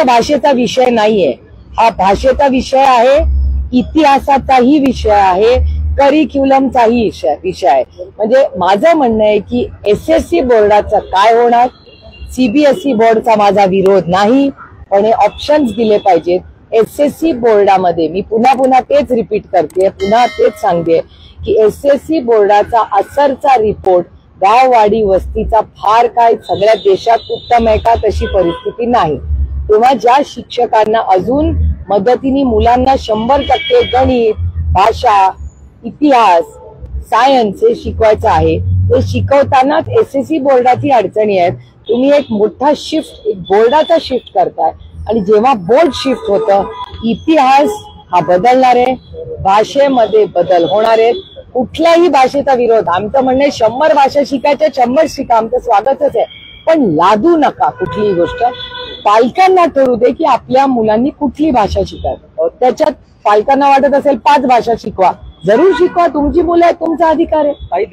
भाषेचा विषय नाहीये, हा भाषेचा विषय आहे, इतिहासाचाही विषय आहे, करिक्युलमचाही विषय आहे। म्हणजे माझं म्हणणं आहे की एसएससी बोर्डाचं काय होणार, सीबीएसई बोर्डचा माझा विरोध नाही, पण हे ऑप्शन्स दिले पाहिजेत। एसएससी बोर्डामध्ये मी पुन्हा तेच रिपीट करते, पुन्हा तेच सांगते की एसएससी बोर्डाचा असरचा रिपोर्ट गाववाडी वस्तीचा फार काय सगळ्या देशात उत्तम आहे का तशी परिस्थिती नाही। तेव्हा ज्या शिक्षकांना अजून मदतीने मुलांना 100% गणित, भाषा, इतिहास, सायन्स हे शिकवायचं आहे, ते शिकवतानाच एसएससी बोर्डाची अडचणी आहेत। तुम्ही एक मोठा शिफ्ट, एक बोर्डाचा शिफ्ट करताय आणि जेव्हा बोर्ड शिफ्ट होतं, इतिहास हा बदलणार आहे, भाषेमध्ये बदल होणार आहेत। कुठल्याही भाषेचा विरोध, आमचं म्हणणं 100 भाषा शिकायच्या 100 शिका, आमचं स्वागतच आहे, पण लादू नका कुठलीही गोष्ट। पालकांना ठरवू दे की आपल्या मुलांनी कुठली भाषा शिकावी, त्याच्यात पालकांना वाटत असेल 5 भाषा शिकवा, जरूर शिकवा, तुमची मुलं आहेत, तुमचा अधिकार आहे।